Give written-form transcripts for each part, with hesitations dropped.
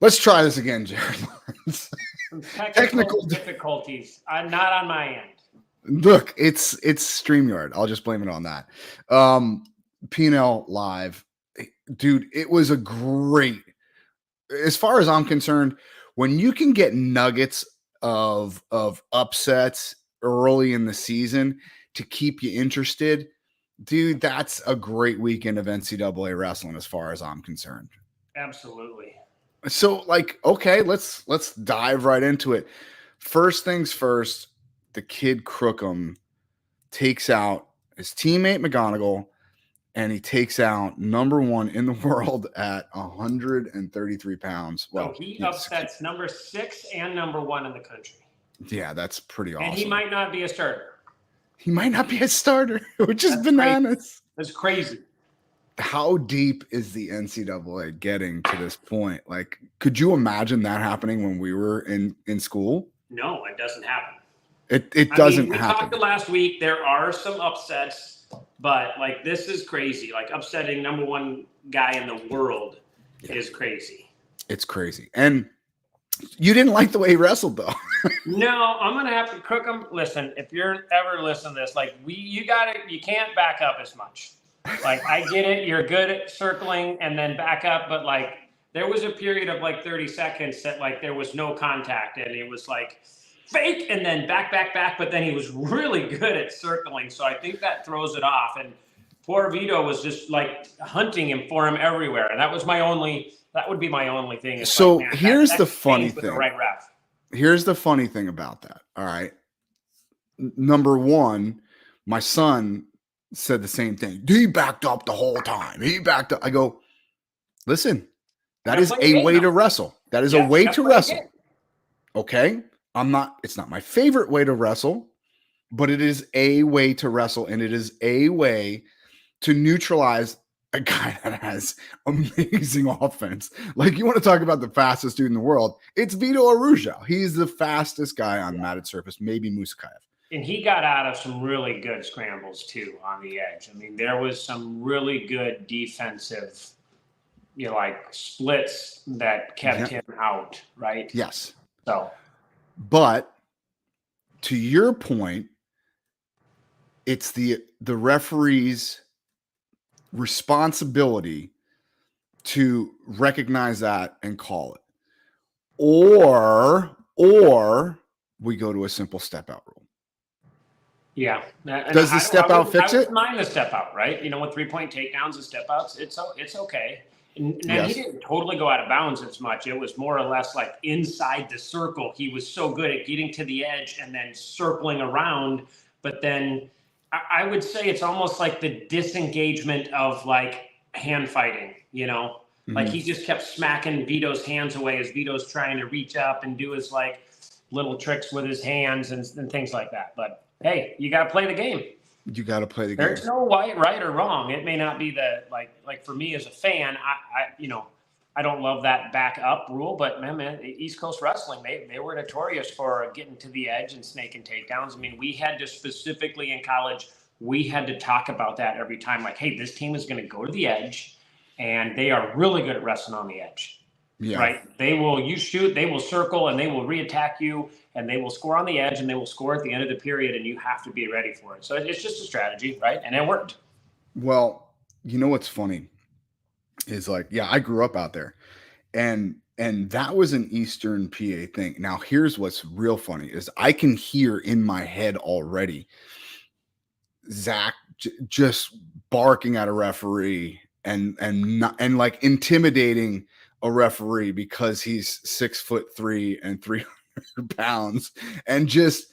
Let's try this again, Jared. Some technical Technical. difficulties. Not on my end. Look, it's StreamYard. I'll just blame it on that. PNL live, dude. It was a great. As far as I'm concerned, when you can get nuggets of upsets early in the season to keep you interested, dude, that's a great weekend of NCAA wrestling as far as I'm concerned. Absolutely. So, like, okay, let's dive right into it. First things first, the kid Crookham takes out his teammate McGonigal, and he takes out number one in the world at 133 pounds. So Well, he yes, upsets number 6 and number 1 in the country. yeah, that's pretty And he awesome. might not be a starter. He might not be a starter, which is That's crazy. bananas. That's crazy. How deep is the NCAA getting to this point? Like, could you imagine that happening when we were in school? No, it doesn't happen. It doesn't we happen. talked last week. There are some upsets, but like this is crazy. Like upsetting number 1 guy in the world is crazy. It's crazy. And you didn't like the way he wrestled, though. No, I'm gonna have to cook him. Listen, if you're ever listening to this, like you can't back up as much. Like I get it, you're good at circling and then back up, but like there was a period of like 30 seconds that like there was no contact and it was like fake and then back, but then he was really good at circling. So I think that throws it off. And poor Vito was just like hunting him for him everywhere. And that would be my only thing. It's So like, man, here's the funny with thing. the right ref. Here's the funny thing about that. All right. Number one, my son said the same thing. He backed up the whole time. He backed up. I go, listen, that is a way to wrestle. That is a way to wrestle. Okay. It's not my favorite way to wrestle, but it is a way to wrestle, and it is a way to neutralize a guy that has amazing offense. Like, you want to talk about the fastest dude in the world, it's Vito Araujo. He's the fastest guy on matted surface, maybe Musakayev. And he got out of some really good scrambles too on the edge. I mean, there was some really good defensive, like splits that kept him out, right? Yes. So, but to your point, it's the referee's responsibility to recognize that and call it, or we go to a simple step out rule. Yeah. Does the step out fix it? I wouldn't mind the step out, right? With 3-point takedowns and step outs, it's okay. And he didn't totally go out of bounds as much. It was more or less like inside the circle. He was so good at getting to the edge and then circling around. But then I would say it's almost like the disengagement of like hand fighting, Mm-hmm. Like he just kept smacking Vito's hands away as Vito's trying to reach up and do his like little tricks with his hands and things like that. But hey, you got to play the game. You got to play the game. There's no right or wrong. It may not be the like for me as a fan, I don't love that back up rule, but man, East Coast Wrestling, they were notorious for getting to the edge and snaking takedowns. I mean, we had to specifically in college, we had to talk about that every time. Like, hey, this team is going to go to the edge, and they are really good at wrestling on the edge. Yeah. Right? You shoot, they will circle, and they will reattack you, and they will score on the edge, and they will score at the end of the period, and you have to be ready for it. So it's just a strategy, right? And it worked. Well, you know what's funny is like, yeah, I grew up out there, and that was an Eastern PA thing. Now, here's what's real funny is I can hear in my head already Zach just barking at a referee and like intimidating a referee because he's 6'3" and 300 pounds, and just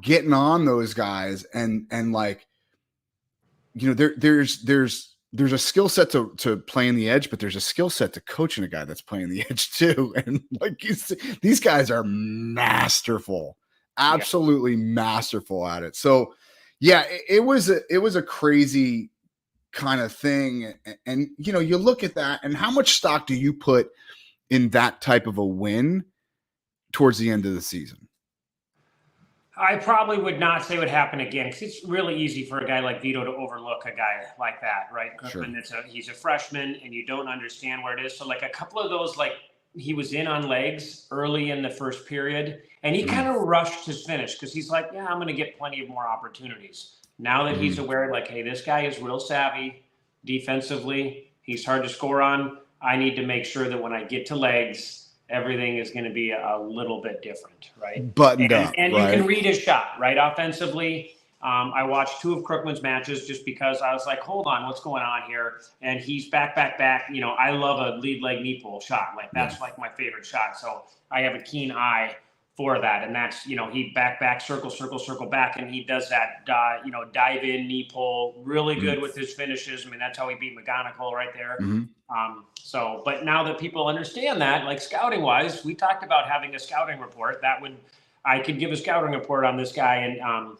getting on those guys and like there's a skill set to playing the edge, but there's a skill set to coaching a guy that's playing the edge too. And like these guys are masterful, absolutely masterful at it. So yeah, it was a crazy kind of thing. And you look at that, and how much stock do you put in that type of a win towards the end of the season? I probably would not say would happen again, because it's really easy for a guy like Vito to overlook a guy like that, right? Sure. He's a freshman, and you don't understand where it is. So like a couple of those like he was in on legs early in the first period, and he kind of rushed his finish because he's like, yeah, I'm going to get plenty of more opportunities. Now that he's aware, like, hey, this guy is real savvy defensively. He's hard to score on. I need to make sure that when I get to legs, everything is going to be a little bit different, right? Buttoned up, and right? You can read his shot, right? Offensively, I watched 2 of Crookman's matches just because I was like, hold on, what's going on here? And he's back. You know, I love a lead leg knee pull shot. Like, that's like my favorite shot. So I have a keen eye for that. And that's, you know, he back, circle back. And he does that, you know, dive in, knee pull, really good with his finishes. I mean, that's how he beat McGonigal right there. So, but now that people understand that, like scouting wise, we talked about having a scouting report I could give a scouting report on this guy and,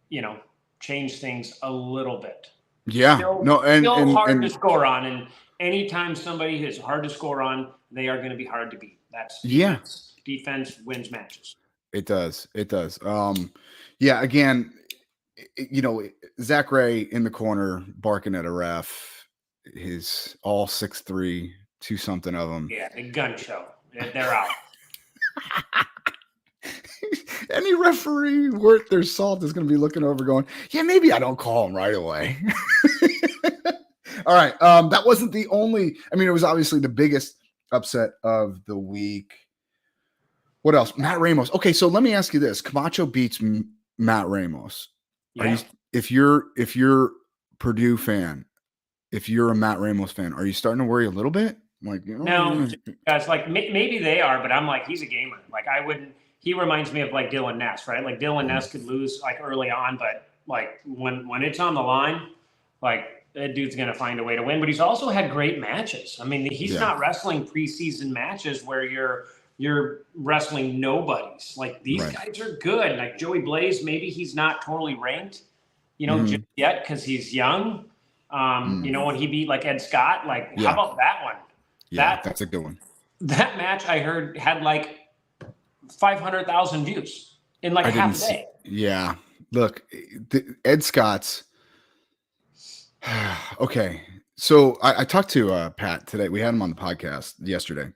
you know, change things a little bit. Yeah. Still hard to score on. And anytime somebody is hard to score on, they are going to be hard to beat. That's defense. Defense wins matches. It does. Yeah. Again, you know, Zach Ray in the corner barking at a ref. His all 6'3", 2 something of them. Yeah, the gun show. They're out. Any referee worth their salt is going to be looking over going, yeah, maybe I don't call him right away. All right. That wasn't the only, I mean, it was obviously the biggest upset of the week. What else? Matt Ramos. Okay. So let me ask you this. Camacho beats Matt Ramos. Yeah. If you're Purdue fan, if you're a Matt Ramos fan, are you starting to worry a little bit? Like, you know, no, guys, like maybe they are, but I'm like, he's a gamer. Like he reminds me of like Dylan Ness, right? Like Dylan Ness could lose like early on, but like when it's on the line, like that dude's going to find a way to win. But he's also had great matches. I mean, he's not wrestling preseason matches where you're wrestling nobodies. Like these guys are good. Like Joey Blaze, maybe he's not totally ranked, you know, just yet because he's young. You know, when he beat like Ed Scott, like how about that one? Yeah, that's a good one. That match I heard had like 500,000 views in like half a day. Yeah. Look, Ed Scott's. Okay. So I talked to Pat today. We had him on the podcast yesterday.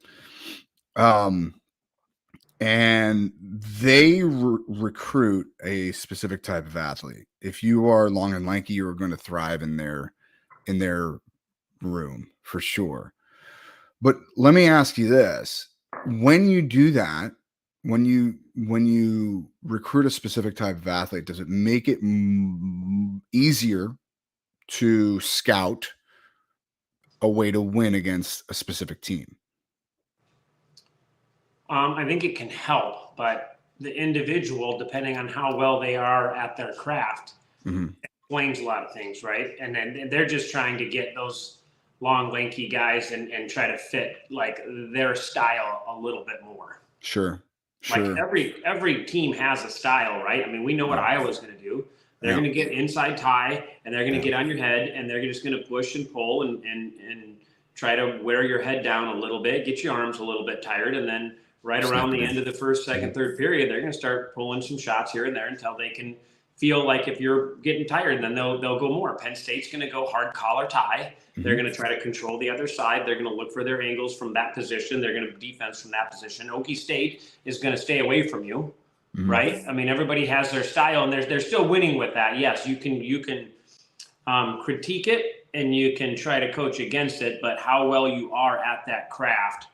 And they recruit a specific type of athlete. If you are long and lanky, you're going to thrive in their room for sure. But let me ask you this. When you do that, when you recruit a specific type of athlete, does it make it easier to scout a way to win against a specific team? I think it can help, but the individual, depending on how well they are at their craft, explains a lot of things, right? And then they're just trying to get those long, lanky guys and try to fit like their style a little bit more. Sure. Like every team has a style, right? I mean, we know what Iowa's going to do. They're going to get inside tie, and they're going to get on your head, and they're just going to push and pull and try to wear your head down a little bit, get your arms a little bit tired, and then right around the end of the first, second, third period, they're going to start pulling some shots here and there until they can feel like if you're getting tired, then they'll go more. Penn State's going to go hard collar tie. They're going to try to control the other side. They're going to look for their angles from that position. They're going to defense from that position. Okie State is going to stay away from you, right? I mean, everybody has their style, and they're still winning with that. Yes, you can critique it and you can try to coach against it, but how well you are at that craft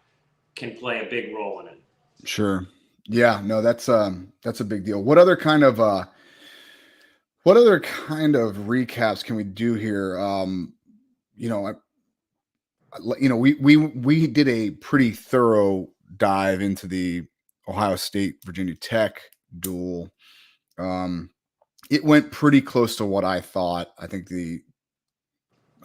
can play a big role in it. Sure. Yeah. No, that's a big deal. What other kind of recaps can we do here? We did a pretty thorough dive into the Ohio State Virginia Tech duel. It went pretty close to what I thought. I think I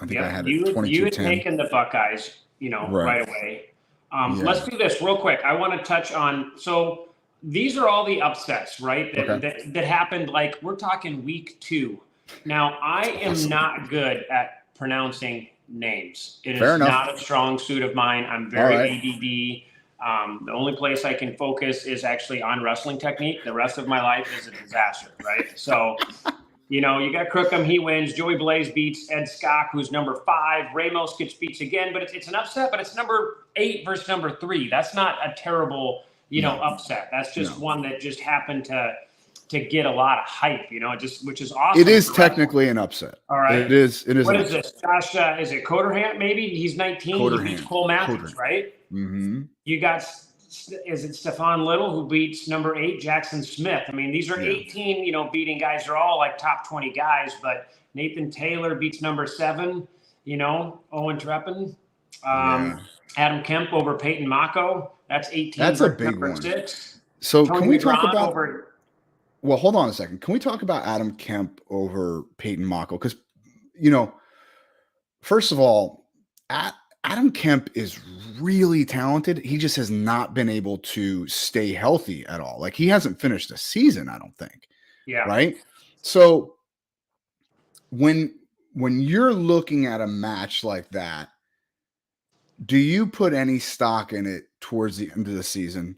had it 22-10. You had taken the Buckeyes, right away. Let's do this real quick. I want to touch on, so these are all the upsets, right? That happened, like we're talking week 2. Now, I am not good at pronouncing names. It is not a strong suit of mine. I'm very ADD. The only place I can focus is actually on wrestling technique. The rest of my life is a disaster, right? So You know, you got Crookham, he wins. Joey Blaze beats Ed Scott, who's number 5. Ramos gets beats again, but it's an upset, but it's number 8 versus number 3. That's not a terrible, upset. That's just one that just happened to get a lot of hype, which is awesome. It is technically an upset. All right. It is. What is this? Josh, is it Coderham maybe? He's 19. He beats Cole Matthews, right? Mm-hmm. You got, is it Stefan Little who beats number 8, Jackson Smith? I mean, these are 18, beating guys. They're all like top 20 guys, but Nathan Taylor beats number 7, Owen Treppen. Adam Kemp over Peyton Mako. That's 18. That's a big one. 6. So Tony can we McGraw talk about well, hold on a second. Can we talk about Adam Kemp over Peyton Mako? Because, first of all, Adam Kemp is really talented. He just has not been able to stay healthy at all. Like, he hasn't finished a season, I don't think. Yeah. Right? So when you're looking at a match like that, do you put any stock in it towards the end of the season?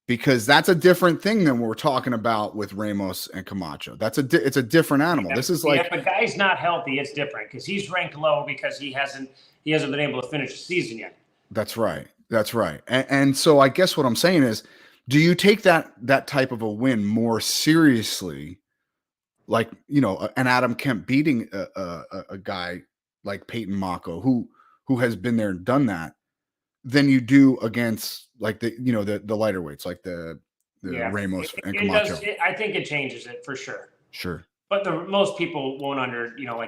Because that's a different thing than we're talking about with Ramos and Camacho. It's a different animal. This is like, if a guy's not healthy, it's different because he's ranked low because he hasn't been able to finish the season yet. That's right. And so I guess what I'm saying is, do you take that type of a win more seriously? Like, an Adam Kemp beating a guy like Peyton Mako who has been there and done that, than you do against like the lighter weights, like the Ramos and Camacho. I think it changes it for sure. Sure. But most people won't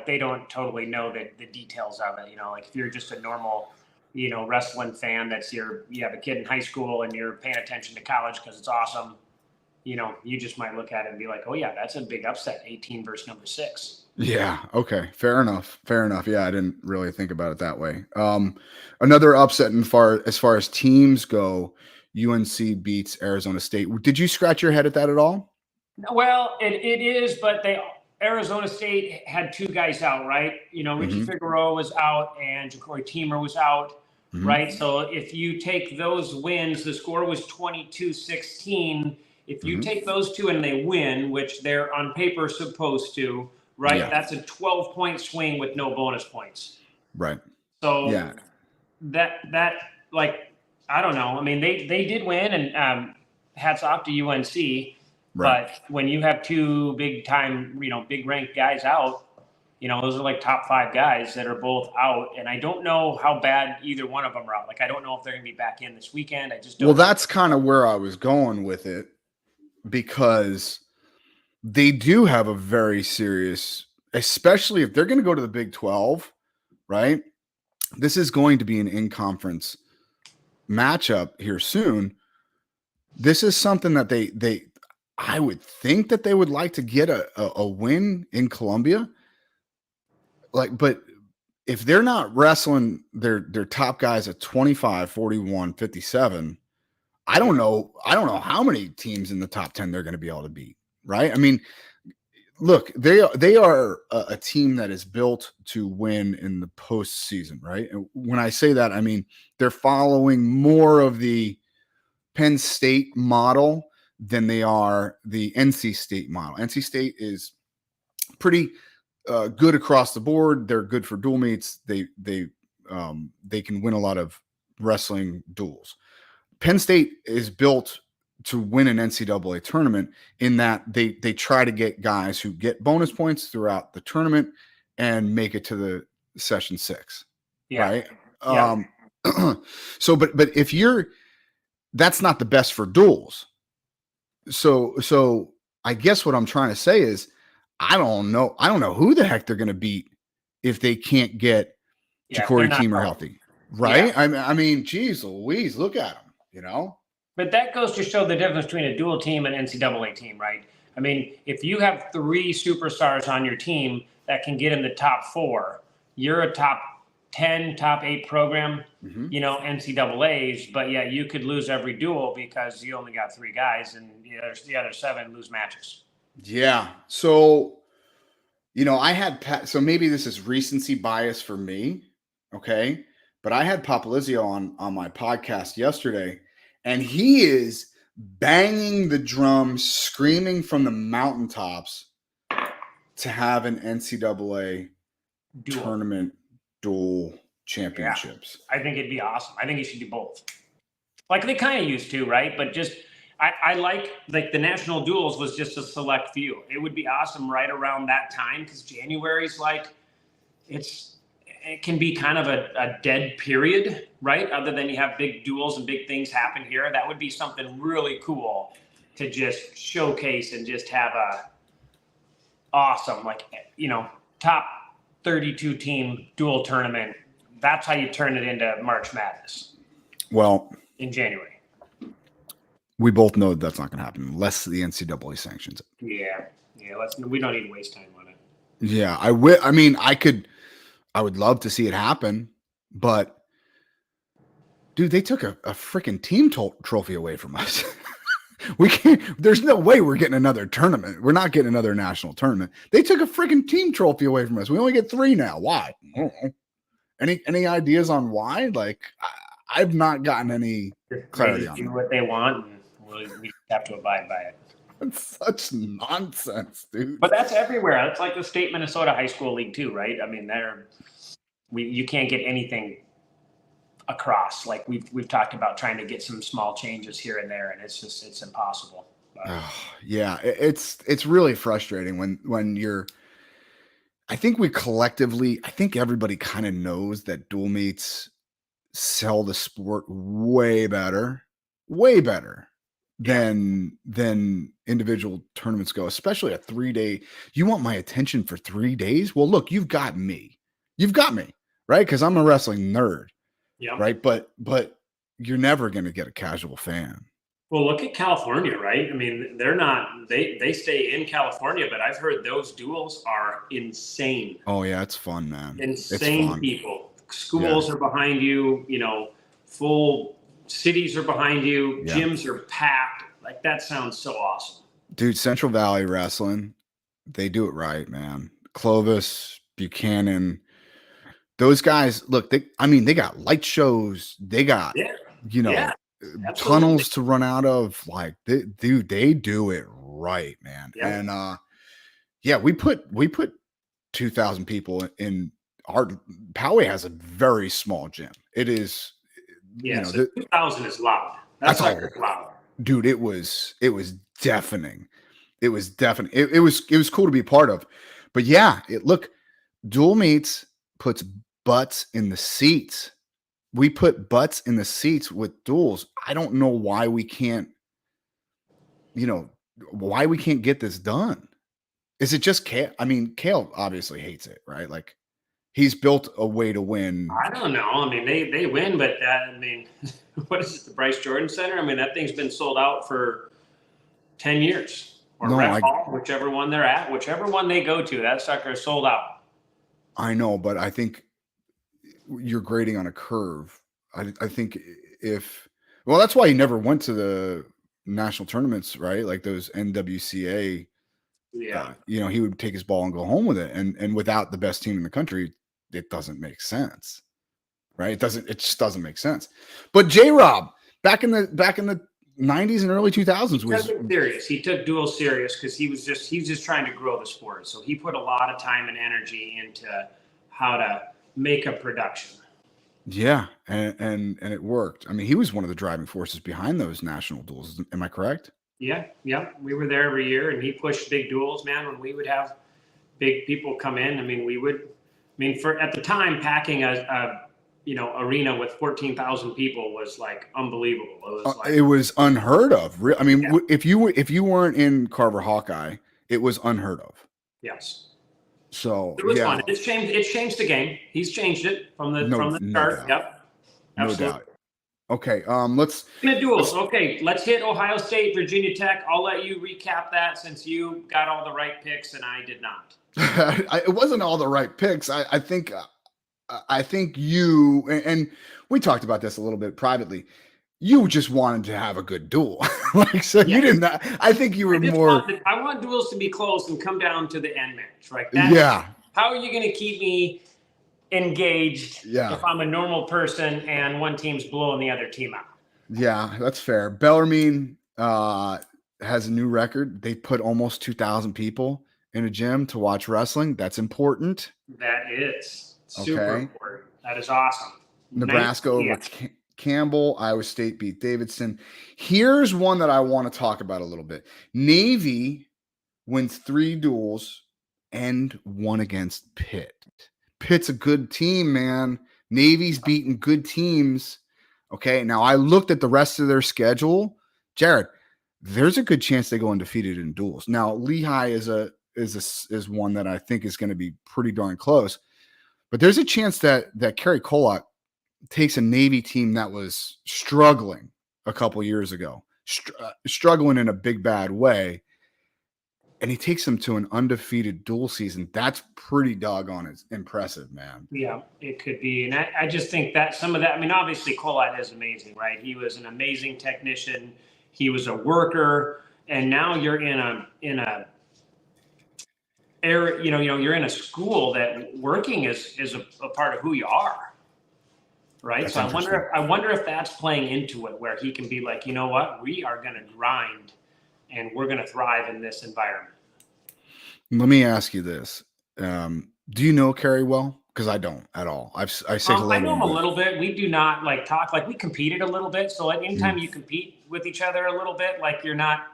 they don't totally know the details of it. Like if you're just a normal, wrestling fan you have a kid in high school and you're paying attention to college because it's awesome. You just might look at it and be like, oh yeah, that's a big upset, 18 versus number 6. Yeah. Okay. Fair enough. Yeah. I didn't really think about it that way. Another upset as far as teams go, UNC beats Arizona State. Did you scratch your head at that at all? Well, it is, but Arizona State had 2 guys out, right? Richie Figueroa was out and Ja'Cory Teamer was out, right? So if you take those wins, the score was 22-16. If you take those 2 and they win, which they're on paper supposed to, right? Yeah. That's a 12-point swing with no bonus points. Right. So that like, I don't know. I mean, they did win, and hats off to UNC. Right. But when you have 2 big time, big ranked guys out, those are like top 5 guys that are both out. And I don't know how bad either one of them are out. Like, I don't know if they're going to be back in this weekend. I just don't know. That's kind of where I was going with it, because they do have a very serious, especially if they're going to go to the Big 12, right? This is going to be an in-conference matchup here soon. This is something that I would think that they would like to get a win in Columbia. Like, but if they're not wrestling their top guys at 25, 41, 57, I don't know how many teams in the top 10 they're going to be able to beat. Right. I mean, look, they are a team that is built to win in the postseason. Right. And when I say that, I mean, they're following more of the Penn State model than they are the NC State model. NC State is pretty good across the board. They're good for dual meets. They can win a lot of wrestling duels. Penn State is built to win an NCAA tournament in that they try to get guys who get bonus points throughout the tournament and make it to the session 6. Yeah. Right. Yeah. So, but if that's not the best for duels. So I guess what I'm trying to say is, I don't know who the heck they're going to beat if they can't get Ja'Cory Teamer healthy. Right. Yeah. I mean, geez Louise, look at them, But that goes to show the difference between a dual team and NCAA team, right? I mean, if you have 3 superstars on your team that can get in the top 4, you're a top 10, top 8 program, NCAAs, but yeah, you could lose every duel because you only got 3 guys and the other 7 lose matches. Yeah. So, I had so maybe this is recency bias for me. Okay. But I had Papalizio on my podcast yesterday, and he is banging the drum, screaming from the mountaintops to have an NCAA Dual. tournament dual Yeah. championships. I think it'd be awesome. I think you should do both. Like they kind of used to, right? But just I like the national duels was just a select few. It would be awesome right around that time because January's like it can be kind of a dead period, right? Other than you have big duels and big things happen here. That would be something really cool to just showcase and just have a awesome, like, top 32 team dual tournament. That's how you turn it into March Madness. Well, in January. We both know that's not going to happen unless the NCAA sanctions it. Yeah. We don't need to waste time on it. Yeah, I would love to see it happen, but dude, they took a freaking team trophy away from us. We can't. There's no way we're getting another tournament. We're not getting another national tournament. They took a freaking team trophy away from us. We only get 3 now. Why? I don't know. Any ideas on why? Like, I've not gotten any clarity on it. Do what they want, and we have to abide by it. It's such nonsense, dude. But that's everywhere. That's like the state Minnesota high school league too, right? I mean, you can't get anything across. Like we've talked about trying to get some small changes here and there, and it's impossible. Yeah, it's really frustrating when you're. I think everybody kind of knows that dual meets sell the sport way better than individual tournaments go, especially a 3-day. You want my attention for 3 days? Well, look, you've got me, right? Because I'm a wrestling nerd, yeah, right? But you're never going to get a casual fan. Well, look at California, right? I mean, they're not, they stay in California, but I've heard those duels are insane. Oh yeah, it's fun, man. Insane. It's fun. People. Schools are behind you, full cities are behind you, gyms are packed. Like that sounds so awesome. Dude, Central Valley Wrestling, they do it right, man. Clovis, Buchanan, those guys, look, they got light shows, they got tunnels to run out of. Like they do it right, man. And we put 2,000 people in our Poway has a very small gym. It is 2,000 is loud. That's like loud. Dude, it was deafening. It was deafening. It was cool to be part of. But yeah, look, dual meets puts butts in the seats. We put butts in the seats with duels. I don't know why we can't get this done. Is it just Kale? I mean, Kale obviously hates it, right? Like he's built a way to win. I don't know. I mean, they win, but what is it? The Bryce Jordan Center? I mean, that thing's been sold out for 10 years. Or Rec Hall, whichever one they're at, whichever one they go to, that sucker is sold out. I know, but I think you're grading on a curve. I think that's why he never went to the national tournaments, right? Like those NWCA. Yeah. He would take his ball and go home with it. And without the best team in the country, it doesn't make sense. Right? It just doesn't make sense. But J-Rob, back in the 90s and early 2000s was serious. He took dual serious because he's just trying to grow the sport. So he put a lot of time and energy into how to make a production. Yeah, and it worked. I mean, he was one of the driving forces behind those national duels. Am I correct? Yeah. We were there every year, and he pushed big duels, man. When we would have big people come in, for at the time, packing a arena with 14,000 people was like unbelievable. It was unheard of. I mean, if you weren't in Carver Hawkeye, it was unheard of. Yes. So it was fun. It's changed the game. He's changed it from the start. Yep. Absolutely. No doubt. Okay. Let's duels. Okay, let's hit Ohio State, Virginia Tech. I'll let you recap that since you got all the right picks and I did not. It wasn't all the right picks. I think you and we talked about this a little bit privately. You just wanted to have a good duel. You didn't. I think you were more. I want duels to be close and come down to the end match, right? How are you going to keep me engaged if I'm a normal person and one team's blowing the other team out? Yeah, that's fair. Bellarmine has a new record. They put almost 2,000 people in a gym to watch wrestling. That's important. That is super Okay. important. That is awesome. Nebraska over Yeah. Campbell. Iowa State beat Davidson. Here's one that I want to talk about a little bit. Navy wins 3 duels and 1 against Pitt. Pitt's a good team, man. Navy's beating good teams. Okay. Now I looked at the rest of their schedule. Jared, there's a good chance they go undefeated in duels. Now Lehigh is one that I think is going to be pretty darn close. But there's a chance that Kerry Kolak takes a Navy team that was struggling a couple years ago, struggling in a big bad way, and he takes them to an undefeated dual season. That's pretty doggone impressive, man. Yeah, it could be. And I just think that some of that, I mean, obviously Colite is amazing, right? He was an amazing technician. He was a worker. And now you're in a area, you're in a school that working is a part of who you are. Right. That's so I wonder if that's playing into it, where he can be like, you know what, we are going to grind and we're going to thrive in this environment. Let me ask you this. Do you know Kerry well? Because I don't at all. I say hello. I know him a little bit. We do not talk, we competed a little bit. So anytime you compete with each other a little bit, you're not,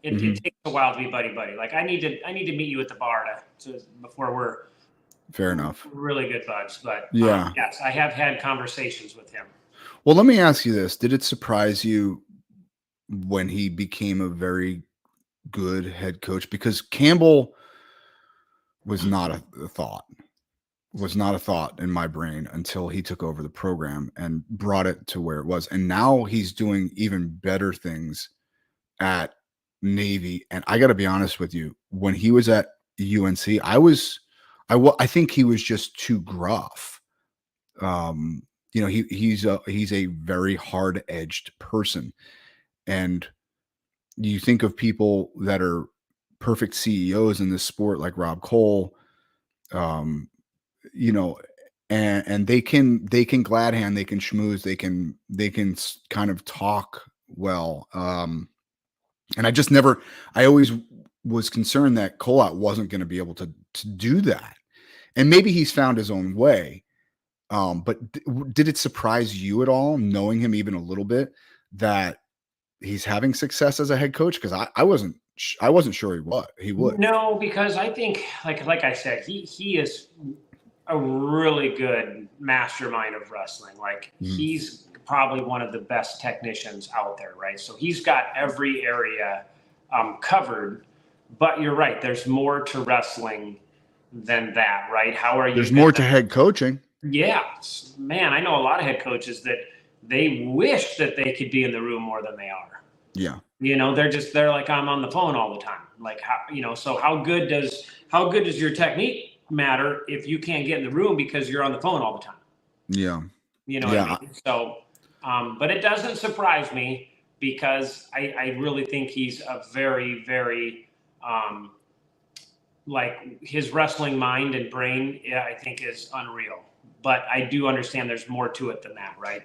it takes a while to be buddy. Like I need to meet you at the bar before we're fair enough. Really good buds. But yeah, yes, I have had conversations with him. Well, let me ask you this. Did it surprise you when he became a very good head coach? Because Campbell was not a thought in my brain until he took over the program and brought it to where it was. And now he's doing even better things at Navy. And I got to be honest with you, when he was at UNC, I think he was just too gruff. He's a very hard-edged person. And you think of people that are perfect CEOs in this sport, like Rob Cole, and they can glad hand, they can schmooze, they can kind of talk well. And I always was concerned that Colot wasn't going to be able to do that. And maybe he's found his own way. But did it surprise you at all, knowing him even a little bit, that he's having success as a head coach? Because I wasn't sure he would. No, because I think, like I said, he is a really good mastermind of wrestling. He's probably one of the best technicians out there, right? So he's got every area covered. But you're right, there's more to wrestling than that, right? How are you? There's more to head coaching. Yeah, man, I know a lot of head coaches that they wish that they could be in the room more than they are. Yeah. They're like, I'm on the phone all the time. So how good does your technique matter if you can't get in the room because you're on the phone all the time? Yeah. What I mean? So, but it doesn't surprise me, because I really think he's a very, very, his wrestling mind and brain, I think is unreal. But I do understand there's more to it than that, right?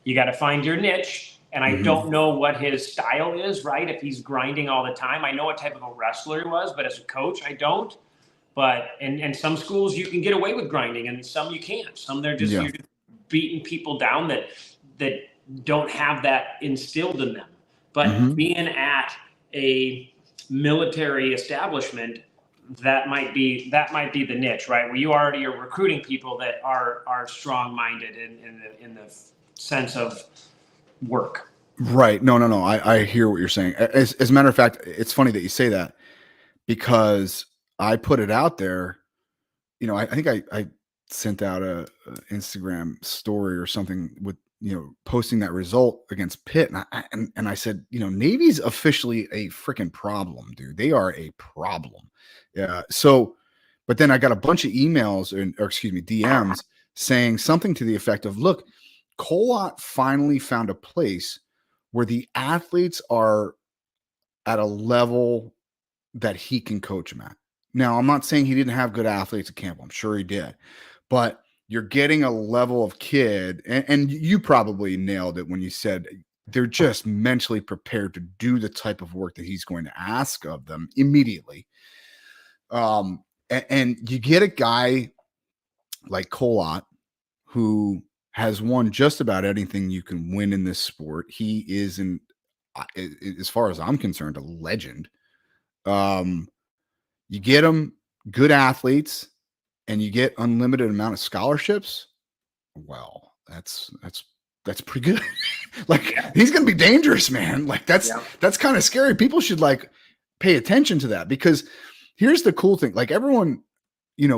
You got to find your niche. And I don't know what his style is, right? If he's grinding all the time. I know what type of a wrestler he was, but as a coach, I don't. But in some schools you can get away with grinding, and some you can't. Some you're just beating people down that don't have that instilled in them. But being at a military establishment, that might be the niche, right? Where you already are recruiting people that are strong-minded in the sense of work. Right. No. I hear what you're saying. As a matter of fact, it's funny that you say that, because I put it out there. I think I sent out a Instagram story or something with, posting that result against Pitt. And I said, Navy's officially a freaking problem, dude. They are a problem. Yeah. So, but then I got a bunch of emails DMs saying something to the effect of, look, Colot finally found a place where the athletes are at a level that he can coach them at. Now, I'm not saying he didn't have good athletes at Campbell. I'm sure he did. But you're getting a level of kid, and you probably nailed it when you said they're just mentally prepared to do the type of work that he's going to ask of them immediately. And you get a guy like Colott who has won just about anything you can win in this sport. He is, as far as I'm concerned, a legend. You get him good athletes, and you get unlimited amount of scholarships. Well, that's pretty good. Like he's going to be dangerous, man. Like that's kind of scary. People should like pay attention to that, because here's the cool thing. Like everyone,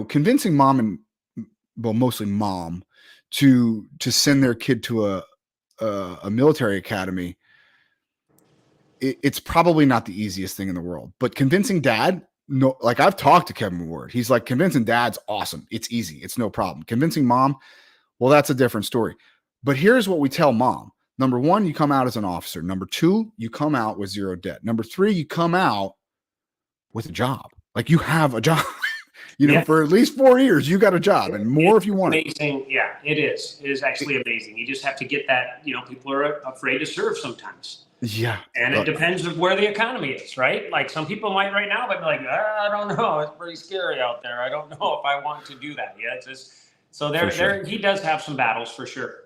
convincing mom and mostly mom to send their kid to a military academy, it's probably not the easiest thing in the world. But convincing dad, no, like I've talked to Kevin Ward. He's like, convincing dad's awesome. It's easy. It's no problem. Convincing mom, well, that's a different story. But here's what we tell mom. Number one, you come out as an officer. Number two, you come out with zero debt. Number three, you come out with a job. Like you have a job. For at least 4 years, you got a job, and more if you want it. Amazing. Yeah, it is. It is actually amazing. You just have to get that, people are afraid to serve sometimes. Yeah. And it depends on where the economy is, right? Like some people might right now, but like, I don't know. It's pretty scary out there. I don't know if I want to do that. Yeah. It's just, so he does have some battles for sure.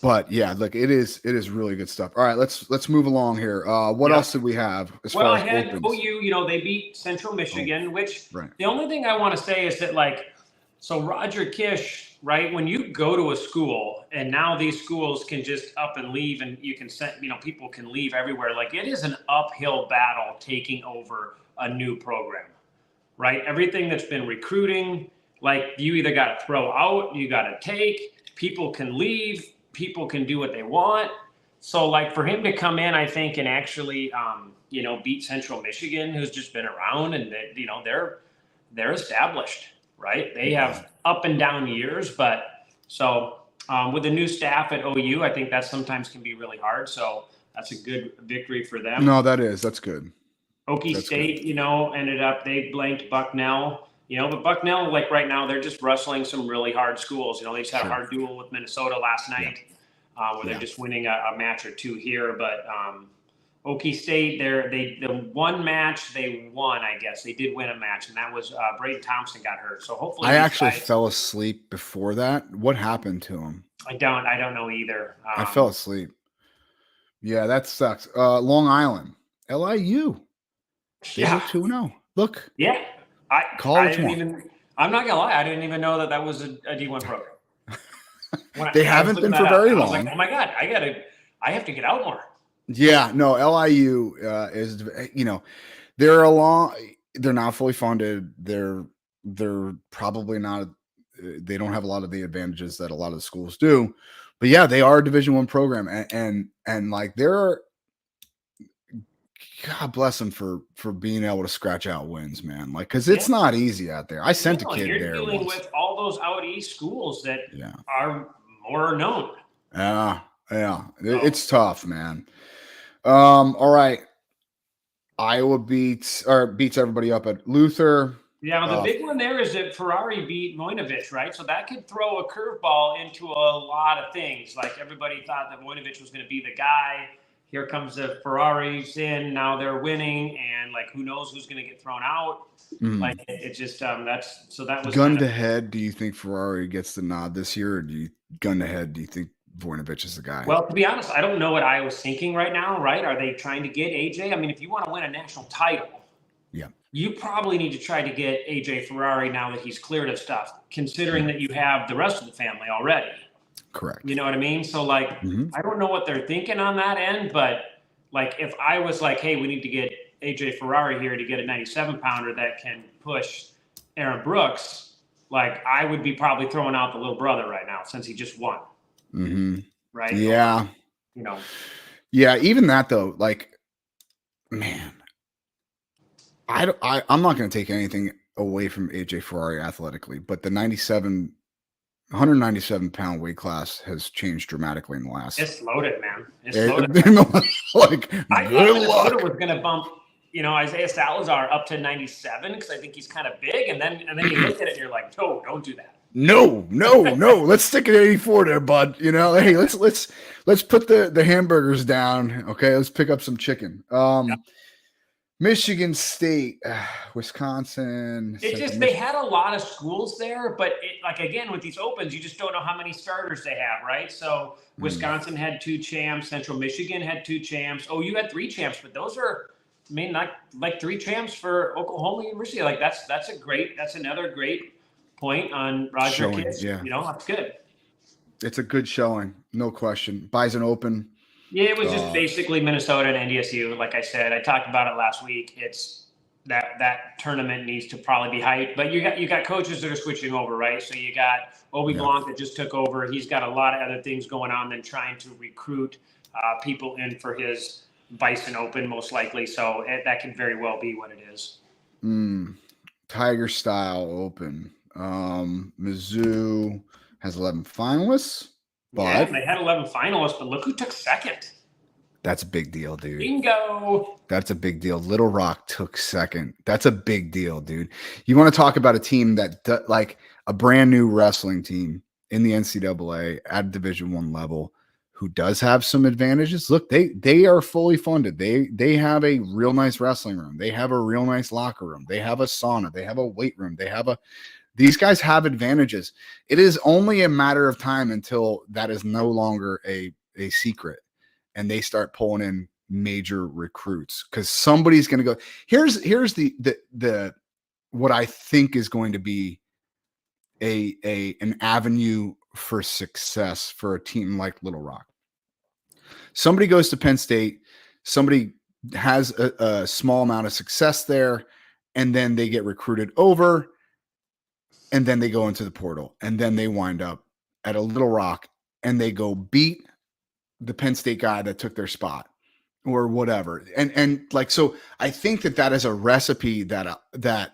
But yeah, look, it is really good stuff. All right, let's move along here. What else did we have? I had OU, they beat Central Michigan, which the only thing I want to say is that so Roger Kish, right? When you go to a school and now these schools can just up and leave, and you can send, people can leave everywhere. Like it is an uphill battle taking over a new program, right? Everything that's been recruiting, like you either got to throw out, you got to take, people can leave. People can do what they want. So like for him to come in, I think, and actually, beat Central Michigan, who's just been around, and they're established, right? They have up and down years, but so with the new staff at OU, I think that sometimes can be really hard. So that's a good victory for them. No, that's good. Okie State, ended up, they blanked Bucknell. But Bucknell, like right now, they're just wrestling some really hard schools. They just had a hard duel with Minnesota last night, where they're just winning a match or two here. But Okie State, the one match they won, I guess they did win a match, and that was Braden Thompson got hurt. So hopefully, I actually fell asleep before that. What happened to him? I don't know either. I fell asleep. Yeah, that sucks. Long Island, LIU. Yeah, 2-0. Look. Yeah. I'm not gonna lie, I didn't even know that was a D1 program. They haven't been for very long. I was like, oh my God, I have to get out more. Yeah, no, LIU is, they're not fully funded. They're probably not, they don't have a lot of the advantages that a lot of the schools do, but yeah, they are a Division I program, and like God bless them for being able to scratch out wins, man. Like, because it's not easy out there. I sent a kid you're there. You're dealing with all those out east schools that are more known. Yeah. It's tough, man. All right. Iowa beats everybody up at Luther. Yeah, the big one there is that Ferrari beat Voinovich, right? So that could throw a curveball into a lot of things. Like everybody thought that Voinovich was going to be the guy. Here comes the Ferraris in. Now they're winning, and like who knows who's going to get thrown out? Like it just that was gun to head. Do you think Ferrari gets the nod this year, or do you think Voinovich is the guy? Well, to be honest, I don't know what Iowa's thinking right now. Right? Are they trying to get AJ? I mean, if you want to win a national title, you probably need to try to get AJ Ferrari now that he's cleared of stuff. Considering that you have the rest of the family already. Correct. You know what I mean? So like, I don't know what they're thinking on that end, but like if I was like, hey, we need to get AJ Ferrari here to get a 97 pounder that can push Aaron Brooks, like I would be probably throwing out the little brother right now since he just won. Right. Yeah. Yeah. Even that though, like, man, I'm not going to take anything away from AJ Ferrari athletically, but the 197-pound weight class has changed dramatically in the last. It's loaded, man. It's loaded. Like, I thought Minnesota was going to bump, Isaiah Salazar up to 97 because I think he's kind of big, and then you look at it and you're like, no, don't do that. No. Let's stick at 84 there, bud. Hey, let's put the hamburgers down. Okay, let's pick up some chicken. Michigan State, Wisconsin. It's just they had a lot of schools there, but like again with these opens, you just don't know how many starters they have, right? So Wisconsin had 2 champs, Central Michigan had 2 champs. Oh, you had 3 champs, but those are, I mean, like 3 champs for Oklahoma University. Like that's another great point on Roger Showing, Kiss. yeah. That's good. It's a good showing, no question. Bison Open. Yeah, it was just basically Minnesota and NDSU. Like I said, I talked about it last week. It's that tournament needs to probably be hyped. But you got coaches that are switching over, right? So you got Obi Blanc that just took over. He's got a lot of other things going on than trying to recruit people in for his Bison Open, most likely. So that can very well be what it is. Tiger Style Open. Mizzou has 11 finalists. Yeah, they had 11 finalists, but look who took second. That's a big deal, dude. Bingo. That's a big deal. Little Rock took second. That's a big deal, dude. You want to talk about a team that, like a brand new wrestling team in the NCAA at Division I level, who does have some advantages. Look, they are fully funded. They have a real nice wrestling room. They have a real nice locker room. They have a sauna. They have a weight room. These guys have advantages. It is only a matter of time until that is no longer a secret and they start pulling in major recruits, because somebody's going to go. Here's the what I think is going to be an avenue for success for a team like Little Rock. Somebody goes to Penn State, somebody has a small amount of success there, and then they get recruited over, and then they go into the portal, and then they wind up at a Little Rock, and they go beat the Penn State guy that took their spot or whatever. And like, so I think that is a recipe that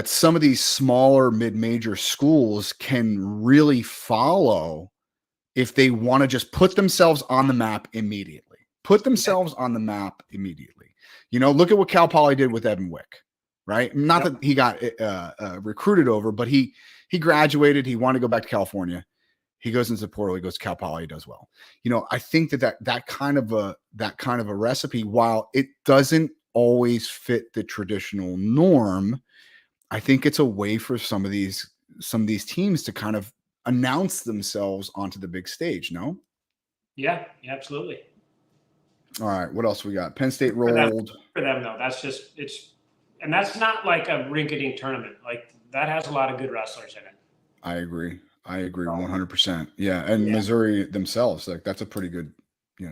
some of these smaller mid-major schools can really follow if they want to just put themselves on the map immediately. Look at what Cal Poly did with Evan Wick, right? Not that he got recruited over, but he graduated. He wanted to go back to California. He goes into the portal. He goes to Cal Poly. He does well. I think that kind of a recipe, while it doesn't always fit the traditional norm, I think it's a way for some of these teams to kind of announce themselves onto the big stage. No? Yeah, absolutely. All right. What else we got? Penn State rolled. For them, though, and that's not like a rinky-dink tournament. Like, that has a lot of good wrestlers in it. I agree 100%. Yeah. And Missouri themselves, like, that's a pretty good,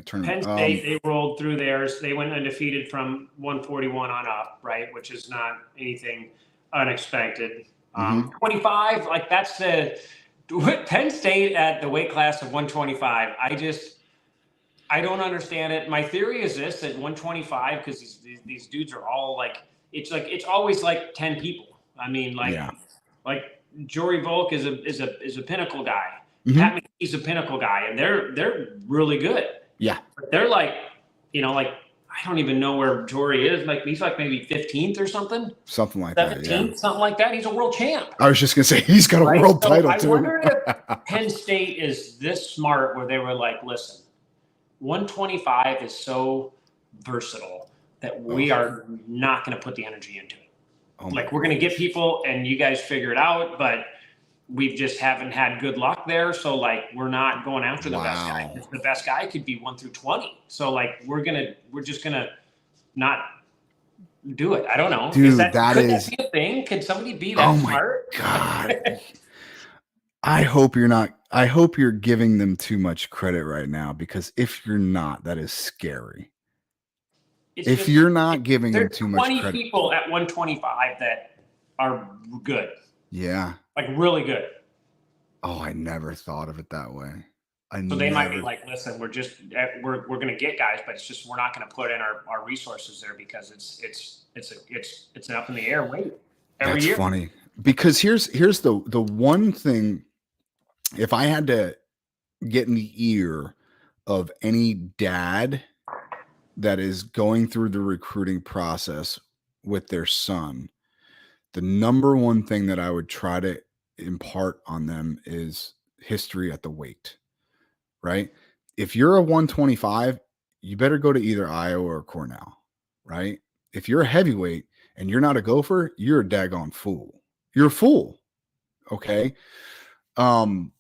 tournament. Penn State, they rolled through theirs. They went undefeated from 141 on up, right? Which is not anything unexpected. 25, like, that's Penn State at the weight class of 125. I don't understand it. My theory is this: at 125, because these dudes are all like it's always like 10 people. I mean, like Jory Volk is a pinnacle guy. Pat McKee's a pinnacle guy, and they're really good. Yeah, but they're like, like, I don't even know where Jory is. Like, he's like maybe 15th or something. Something like 17th, that. Yeah. Something like that. He's a world champ. I was just gonna say he's got a world title too. I wonder if Penn State is this smart where they were like, listen, 125 is so versatile that we are not going to put the energy into it. We're going to get people and you guys figure it out, but we just haven't had good luck there. So, like, we're not going after the best guy. The best guy could be 1 through 20. So, like, we're just gonna not do it. I don't know. Dude, could that be a thing? Could somebody be that smart? Oh my God. I hope you're giving them too much credit right now, because if you're not, that is scary. You're not giving them too much credit. 20 people at 125 that are good. Yeah. Like, really good. Oh, I never thought of it that way. So they might be like, listen, we're going to get guys, but it's just, we're not going to put in our resources there because it's an up in the air weight every year. That's funny, because here's the one thing. If I had to get in the ear of any dad that is going through the recruiting process with their son, the number one thing that I would try to impart on them is history at the weight, right? If you're a 125, you better go to either Iowa or Cornell, right? if you're a heavyweight and you're not a gopher, you're a daggone fool. You're a fool. Okay. I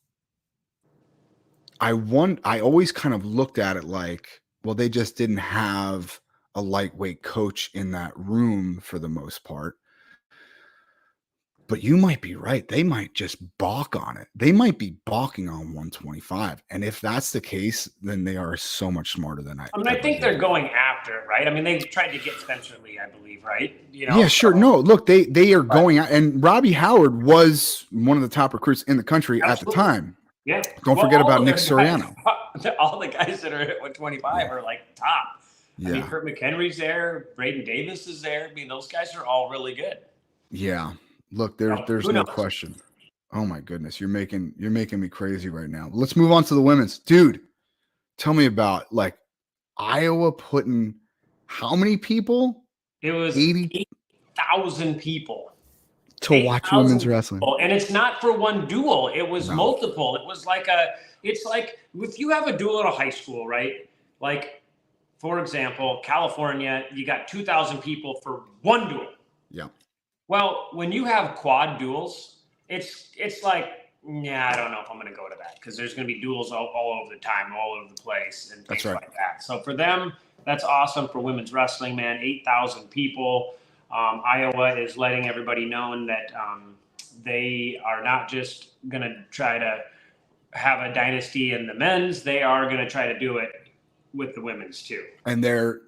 always kind of looked at it like, well, they just didn't have a lightweight coach in that room for the most part. But you might be right. They might just balk on it. They might be balking on 125. And if that's the case, then they are so much smarter than I I mean, I ever think gave they're them. going after it, right? I mean, they tried to get Spencer Lee, I believe, right? Yeah, sure. So, No, look, they are going out, and Robbie Howard was one of the top recruits in the country at the absolutely. time. Yeah. Don't forget about Nick Soriano. All the guys that are at 125 are like top. Yeah. I mean, Kurt McHenry's there. Braden Davis is there. I mean, those guys are all really good. Yeah. Look, there's no question. Oh my goodness, you're making me crazy right now. Let's move on to the women's. Dude, tell me about like Iowa putting how many people? It was 8,000 people to watch women's wrestling. And it's not for one duel. It was multiple. It was like it's like if you have a duel at a high school, right? Like, for example, California, you got 2,000 people for one duel. Yeah. Well, when you have quad duels, it's like, yeah, I don't know if I'm going to go to that because there's going to be duels all over the time, all over the place, and things like that. So for them, that's awesome for women's wrestling, man. 8,000 people. Iowa is letting everybody know that they are not just going to try to have a dynasty in the men's. They are going to try to do it with the women's too. And they're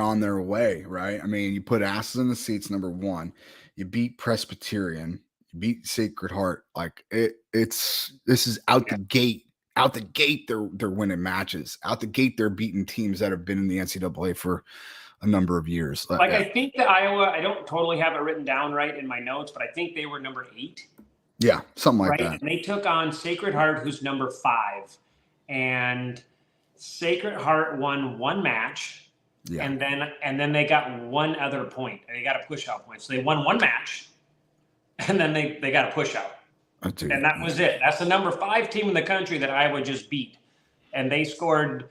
on their way, right? I mean, you put asses in the seats, number one. You beat Presbyterian, you beat Sacred Heart. Like this is out the gate. Out the gate, they're winning matches. Out the gate, they're beating teams that have been in the NCAA for a number of years. Like I think the Iowa, I don't totally have it written down right in my notes, but I think they were number 8. Yeah, something like that. And they took on Sacred Heart, who's number 5, and Sacred Heart won one match. Yeah. And then they got one other point. They got a push out point. So they won one match, and then they got a push out. And that was it. That's the number 5 team in the country that Iowa just beat. And they scored.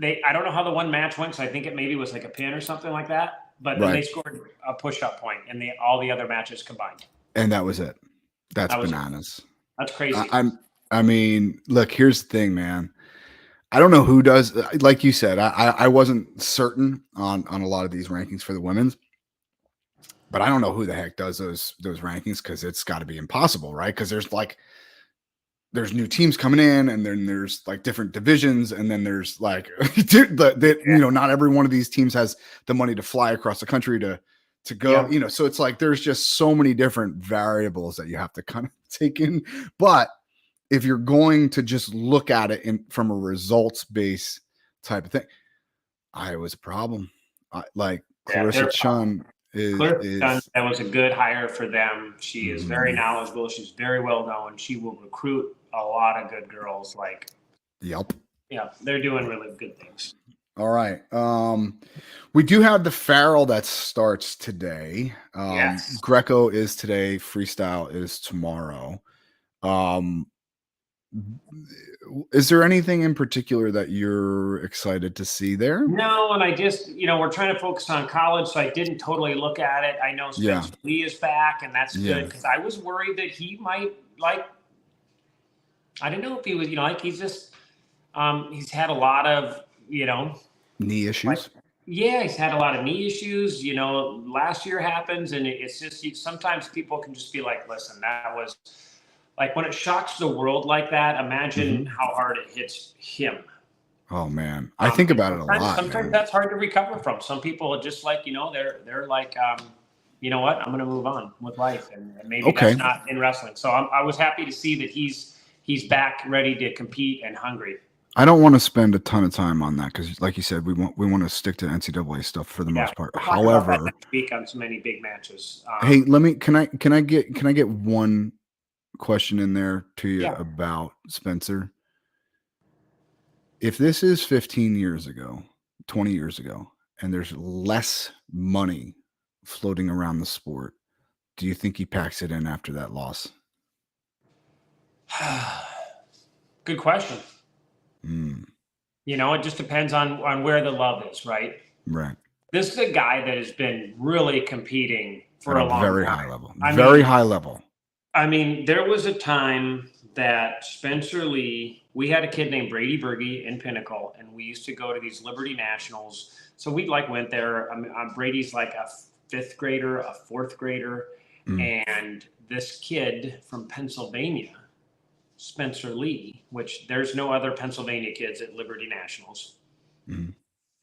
I don't know how the one match went, so I think it maybe was like a pin or something like that. But then they scored a push-up point in all the other matches combined. And that was it. That's bananas. That's crazy. I mean, look, here's the thing, man. I don't know who does. Like you said, I wasn't certain on a lot of these rankings for the women's, but I don't know who the heck does those rankings because it's got to be impossible, right? Because there's new teams coming in, and then there's like different divisions, and then there's like not every one of these teams has the money to fly across the country to go, so it's like there's just so many different variables that you have to kind of take in. But if you're going to just look at it from a results-based type of thing, Iowa's a problem. Clarissa Chun that was a good hire for them. She is very knowledgeable. She's very well known. She will recruit a lot of good girls. Yep. Yeah, they're doing really good things. All right. We do have the Farrell that starts today. Yes. Greco is today. Freestyle is tomorrow. Is there anything in particular that you're excited to see there? No, and I just, we're trying to focus on college, so I didn't totally look at it. I know Spencer Lee is back, and that's good because I was worried that he might I didn't know if he was, he's just, he's had a lot of, knee issues. He's had a lot of knee issues. Last year happens, and it's just sometimes people can just be like, listen, that was. Like when it shocks the world like that, imagine how hard it hits him. Oh man, I think about it a lot. Sometimes that's hard to recover from. Some people are just like, they're like, you know what, I'm going to move on with life, and maybe that's not in wrestling. So I was happy to see that he's back, ready to compete and hungry. I don't want to spend a ton of time on that because, like you said, we want to stick to NCAA stuff for the most part. However, speak on so many big matches. Hey, can I get one question in there to you about Spencer? If this is 15 years ago, 20 years ago, and there's less money floating around the sport, do you think he packs it in after that loss? Good question. It just depends on where the love is, right? Right. This is a guy that has been really competing for At a a long very time. high level. I Very mean, high level. I mean, there was a time that Spencer Lee, we had a kid named Brady Berge in Pinnacle, and we used to go to these Liberty Nationals. So we like went there. Brady's like a fifth grader, a fourth grader, and this kid from Pennsylvania, Spencer Lee, which there's no other Pennsylvania kids at Liberty Nationals,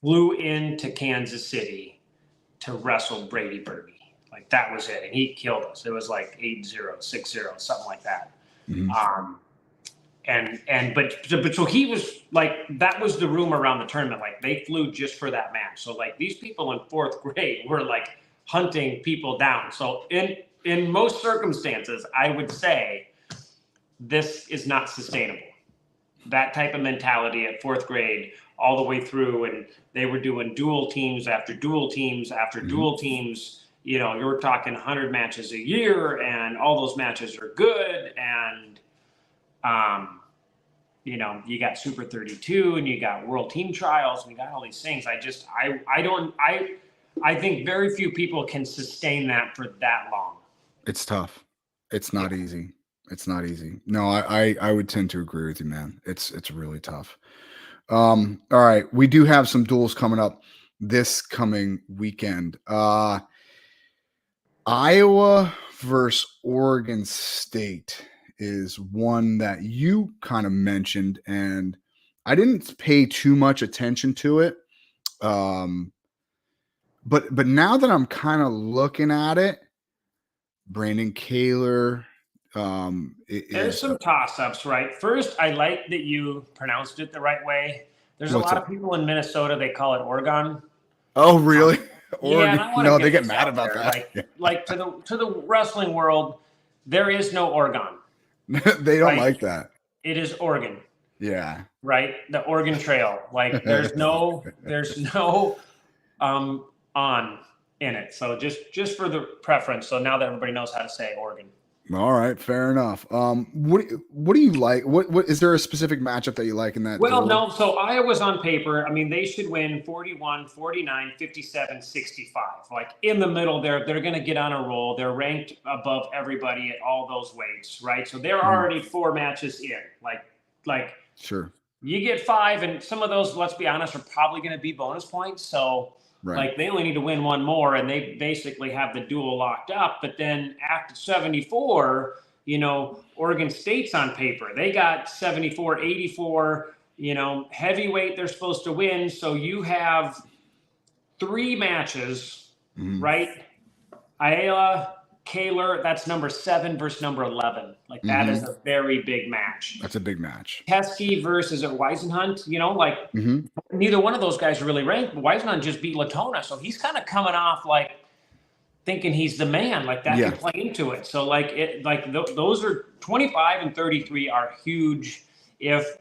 flew into Kansas City to wrestle Brady Berge. Like that was it. And he killed us. It was like 8-0, 6-0, something like that. But so he was like, that was the rumor around the tournament. Like they flew just for that match. So like these people in fourth grade were like hunting people down. So in most circumstances, I would say this is not sustainable. That type of mentality at fourth grade all the way through, and they were doing dual teams after dual teams after dual teams. You know, you're talking 100 matches a year, and all those matches are good. And, you know, you got Super 32, and you got World Team Trials, and you got all these things. I think very few people can sustain that for that long. It's tough. It's not easy. It's not easy. No, I would tend to agree with you, man. It's really tough. All right. We do have some duels coming up this coming weekend. Iowa versus Oregon State is one that you kind of mentioned, and I didn't pay too much attention to it. But now that I'm kind of looking at it, Brandon Kaler. There's some toss-ups, right? First, I like that you pronounced it the right way. There's a lot of people in Minnesota, they call it Oregon. Oh, really? Yeah, and I want to they get mad about there. that. Like to the wrestling world, there is no Oregon. They don't like that. It is Oregon. Yeah. Right? The Oregon Trail. Like there's no on in it. So just for the preference. So now that everybody knows how to say Oregon. All right, fair enough. What do you like? What is there a specific matchup that you like in that? Well, no. So Iowa's on paper. I mean, they should win 41, 49, 57, 65. Like in the middle there, they're going to get on a roll. They're ranked above everybody at all those weights, right? So they're already 4 matches in. Like sure. You get 5, and some of those, let's be honest, are probably going to be bonus points. So like they only need to win 1 more, and they basically have the duel locked up. But then after 74, you know, Oregon State's on paper. They got 74, 84, you know, heavyweight they're supposed to win. So you have 3 matches, right? Ayala, Kaler, that's number 7 versus number 11. Like that is a very big match. That's a big match. Teskey versus Weisenhunt, you know, like neither one of those guys are really ranked. But Weisenhunt just beat Latona, so he's kind of coming off like thinking he's the man. Like that can play into it. So like those are 25 and 33 are huge. If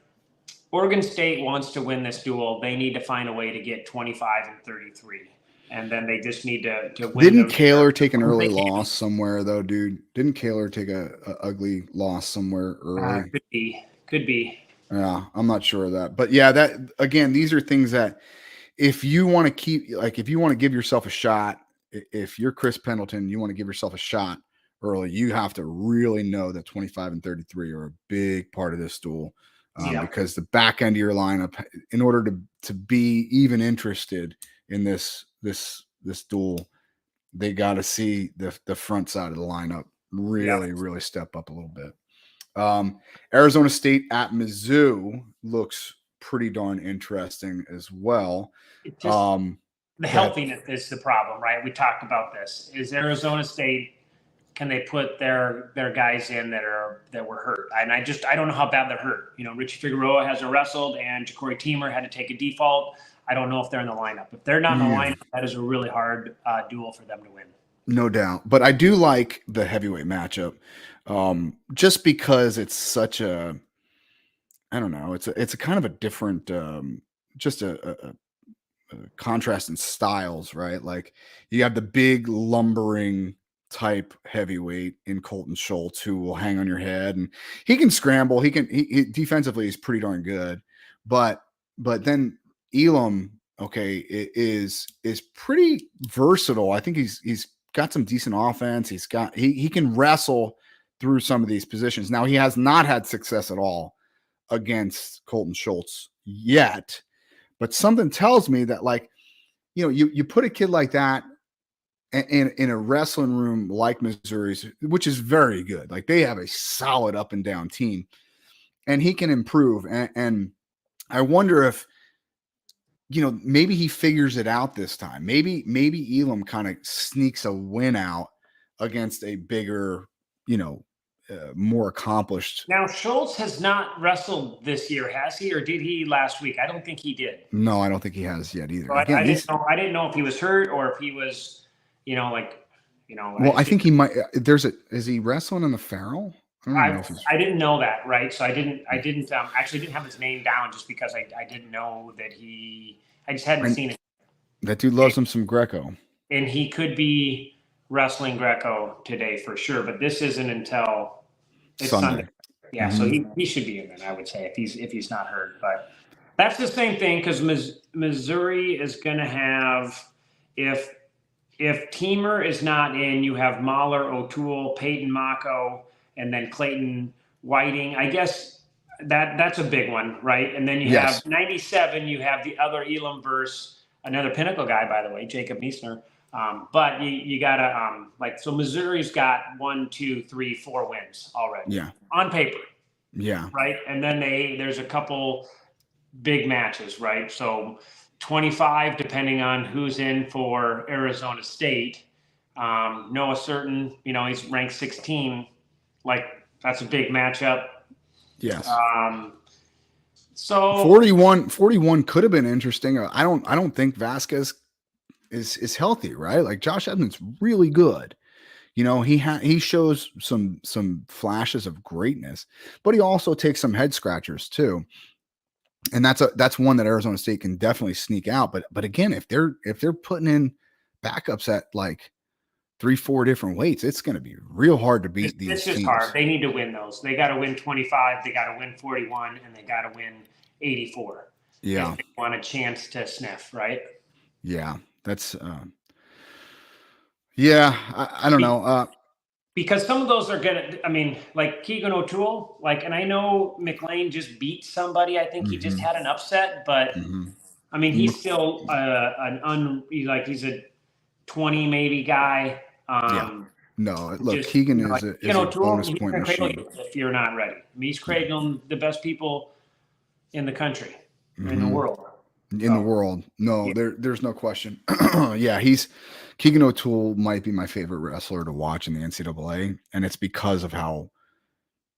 Oregon State wants to win this duel, they need to find a way to get 25 and 33. And then they just need to win. Didn't Kaler take an early loss somewhere though, dude? Didn't Kaler take a ugly loss somewhere early? Could be. Yeah, I'm not sure of that. But yeah, that again, these are things that if you want to keep, like if you want to give yourself a shot, if you're Chris Pendleton, you want to give yourself a shot early, you have to really know that 25 and 33 are a big part of this duel. Because the back end of your lineup, in order to be even interested in this duel, they got to see the front side of the lineup really step up a little bit. Arizona State at Mizzou looks pretty darn interesting as well. The healthiness is the problem, right? We talked about this. Is Arizona State, can they put their guys in that were hurt? And I don't know how bad they're hurt. You know, Richie Figueroa hasn't wrestled, and Ja'Cory Teamer had to take a default. I don't know if they're in the lineup. If they're not in the lineup, that is a really hard duel for them to win. No doubt. But I do like the heavyweight matchup, just because it's such a, I don't know, it's a kind of a different, just a contrast in styles, right? Like you have the big lumbering type heavyweight in Colton Schultz, who will hang on your head, and he can scramble. He defensively, he's pretty darn good, but then Elam okay, is pretty versatile. I think he's got some decent offense. He can wrestle through some of these positions. Now he has not had success at all against Colton Schultz yet, but something tells me that, like, you put a kid like that in a wrestling room like Missouri's, which is very good. Like, they have a solid up and down team, and he can improve. And I wonder if, maybe he figures it out this time. Maybe Elam kind of sneaks a win out against a bigger, more accomplished. Now, Schultz has not wrestled this year, has he, or did he last week? I don't think he did. No, I don't think he has yet either. So I didn't know if he was hurt or if he was, Well, I think he might. Is he wrestling in the Farrell? I didn't know that, right? So I didn't actually didn't have his name down just because I didn't know that I just hadn't seen it. That dude loves him some Greco. And he could be wrestling Greco today for sure, but this isn't until it's Sunday. Yeah, so he should be in then, I would say, if he's not hurt. But that's the same thing, because Missouri is going to have, if Teamer is not in, you have Mahler, O'Toole, Peyton Mako, and then Clayton Whiting. I guess that's a big one, right? And then you have 97, you have the other Elam verse, another Pinnacle guy, by the way, Jacob Meissner. But you got to, so Missouri's got 1, 2, 3, 4 wins already. Yeah. On paper. Yeah. Right. And then there's a couple big matches, right? So 25, depending on who's in for Arizona State. Noah Certain, he's ranked 16. Like, that's a big matchup. Yes. So 41 could have been interesting. I don't think Vasquez is healthy, right? Like, Josh Edmonds really good. He shows some flashes of greatness, but he also takes some head scratchers too. And that's one that Arizona State can definitely sneak out. But again, if they're putting in backups at like 3-4 different weights, it's going to be real hard to beat these teams. It's just hard. They need to win those. They got to win 25. They got to win 41, and they got to win 84. Yeah, if they want a chance to sniff, right? Yeah, that's. I don't know. Because some of those are gonna. I mean, like Keegan O'Toole, and I know McLean just beat somebody. I think he just had an upset, but I mean, he's still he's a 20 maybe guy. No, look, Keegan is a bonus point machine. If you're not ready, I mean, he's cradling the best people in the country, in the world. In the world. No, there's no question. Yeah, Keegan O'Toole might be my favorite wrestler to watch in the NCAA, and it's because of how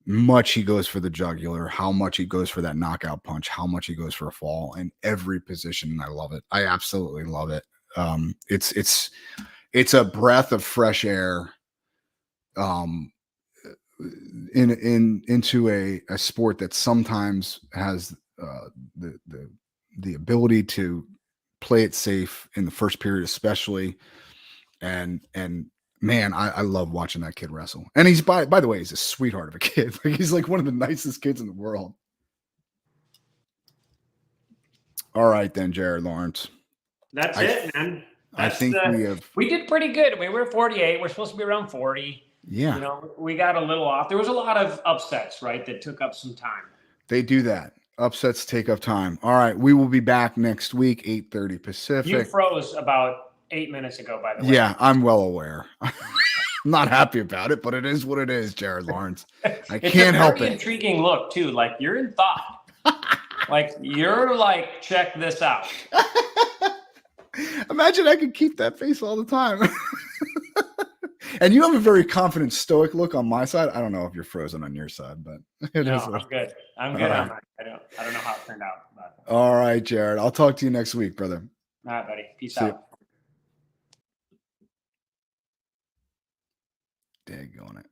much he goes for the jugular, how much he goes for that knockout punch, how much he goes for a fall in every position. I love it. I absolutely love it. It's a breath of fresh air into a sport that sometimes has the ability to play it safe in the first period, especially. And man, I love watching that kid wrestle. And he's by the way, he's a sweetheart of a kid. Like, he's like one of the nicest kids in the world. All right, then, Jared Lawrence. That's it, man. I think we did pretty good. I mean, we're 48. We're supposed to be around 40. Yeah. We got a little off. There was a lot of upsets, right, that took up some time. They do that. Upsets take up time. All right. We will be back next week, 8:30 Pacific. You froze about 8 minutes ago, by the way. Yeah, I'm well aware. I'm not happy about it, but it is what it is, Jared Lawrence. I can't help it. It's a very intriguing look, too. Like, you're in thought. You're like, check this out. Imagine I could keep that face all the time. And you have a very confident, stoic look on my side. I don't know if you're frozen on your side, but I'm good. I'm good on that. I don't know how it turned out. But. All right, Jared. I'll talk to you next week, brother. All right, buddy. Peace out. Daggone it.